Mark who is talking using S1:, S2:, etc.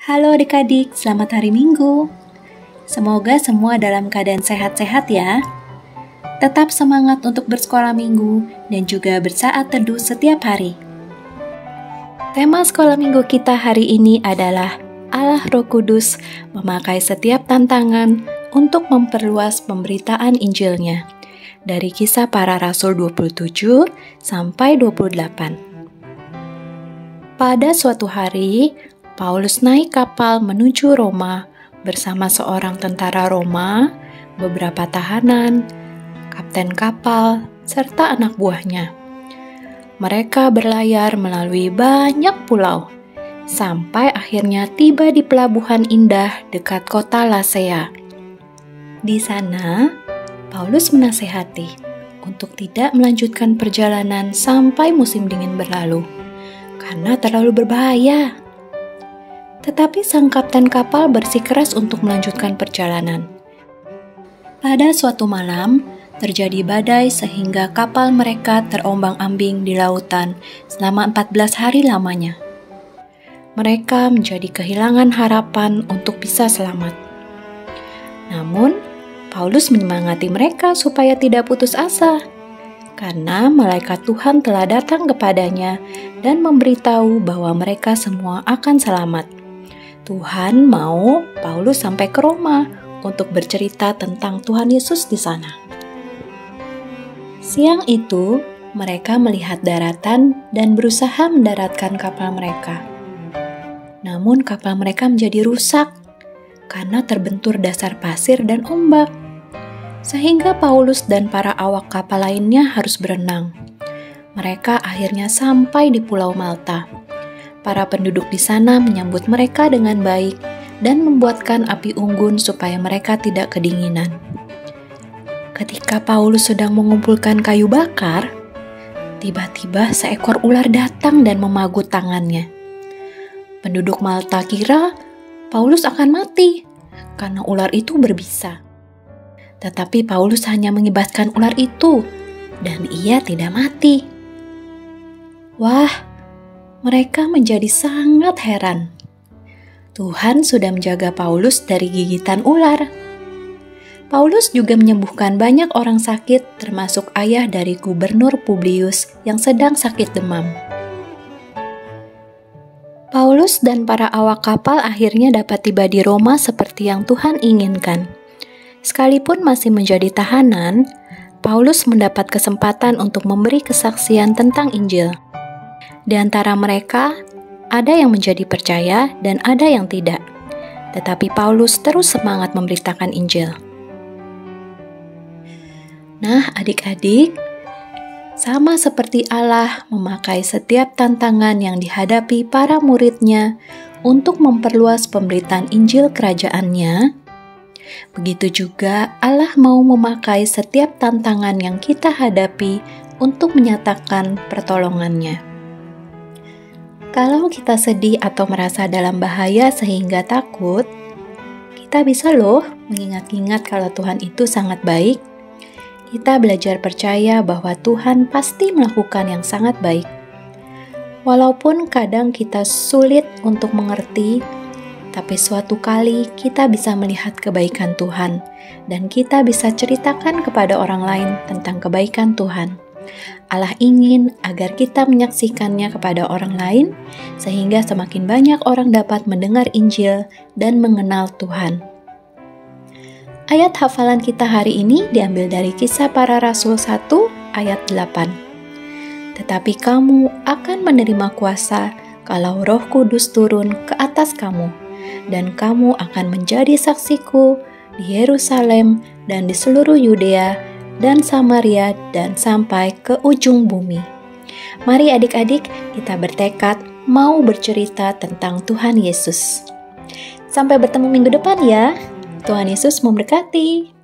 S1: Halo adik-adik, selamat hari Minggu. Semoga semua dalam keadaan sehat-sehat ya. Tetap semangat untuk bersekolah minggu dan juga bersaat teduh setiap hari. Tema sekolah minggu kita hari ini adalah Allah Roh Kudus memakai setiap tantangan untuk memperluas pemberitaan Injilnya. Dari Kisah Para Rasul 27 sampai 28. Pada suatu hari, Paulus naik kapal menuju Roma bersama seorang tentara Roma, beberapa tahanan, kapten kapal, serta anak buahnya. Mereka berlayar melalui banyak pulau, sampai akhirnya tiba di pelabuhan indah dekat kota Lasea. Di sana, Paulus menasehati untuk tidak melanjutkan perjalanan sampai musim dingin berlalu, karena terlalu berbahaya. Tetapi sang kapten kapal bersikeras untuk melanjutkan perjalanan. Pada suatu malam, terjadi badai sehingga kapal mereka terombang-ambing di lautan selama 14 hari lamanya. Mereka menjadi kehilangan harapan untuk bisa selamat. Namun, Paulus menyemangati mereka supaya tidak putus asa, karena malaikat Tuhan telah datang kepadanya dan memberitahu bahwa mereka semua akan selamat. Tuhan mau Paulus sampai ke Roma untuk bercerita tentang Tuhan Yesus di sana. Siang itu, mereka melihat daratan dan berusaha mendaratkan kapal mereka. Namun kapal mereka menjadi rusak karena terbentur dasar pasir dan ombak, sehingga Paulus dan para awak kapal lainnya harus berenang. Mereka akhirnya sampai di Pulau Malta. Para penduduk di sana menyambut mereka dengan baik dan membuatkan api unggun supaya mereka tidak kedinginan. Ketika Paulus sedang mengumpulkan kayu bakar, tiba-tiba seekor ular datang dan memagut tangannya. Penduduk Malta kira Paulus akan mati karena ular itu berbisa. Tetapi Paulus hanya mengibaskan ular itu dan ia tidak mati. Wah! Mereka menjadi sangat heran. Tuhan sudah menjaga Paulus dari gigitan ular. Paulus juga menyembuhkan banyak orang sakit, termasuk ayah dari Gubernur Publius yang sedang sakit demam. Paulus dan para awak kapal akhirnya dapat tiba di Roma seperti yang Tuhan inginkan. Sekalipun masih menjadi tahanan, Paulus mendapat kesempatan untuk memberi kesaksian tentang Injil. Di antara mereka, ada yang menjadi percaya dan ada yang tidak. Tetapi Paulus terus semangat memberitakan Injil. Nah, adik-adik, sama seperti Allah memakai setiap tantangan yang dihadapi para muridnya untuk memperluas pemberitaan Injil kerajaan-Nya, begitu juga Allah mau memakai setiap tantangan yang kita hadapi untuk menyatakan pertolongan-Nya. Kalau kita sedih atau merasa dalam bahaya sehingga takut, kita bisa loh mengingat-ingat kalau Tuhan itu sangat baik. Kita belajar percaya bahwa Tuhan pasti melakukan yang sangat baik. Walaupun kadang kita sulit untuk mengerti, tapi suatu kali kita bisa melihat kebaikan Tuhan dan kita bisa ceritakan kepada orang lain tentang kebaikan Tuhan. Allah ingin agar kita menyaksikannya kepada orang lain, sehingga semakin banyak orang dapat mendengar Injil dan mengenal Tuhan. Ayat hafalan kita hari ini diambil dari Kisah Para Rasul 1 ayat 8. Tetapi kamu akan menerima kuasa kalau Roh Kudus turun ke atas kamu, dan kamu akan menjadi saksiku di Yerusalem dan di seluruh Yudea dan Samaria dan sampai ke ujung bumi. Mari adik-adik kita bertekad mau bercerita tentang Tuhan Yesus. Sampai bertemu minggu depan ya. Tuhan Yesus memberkati.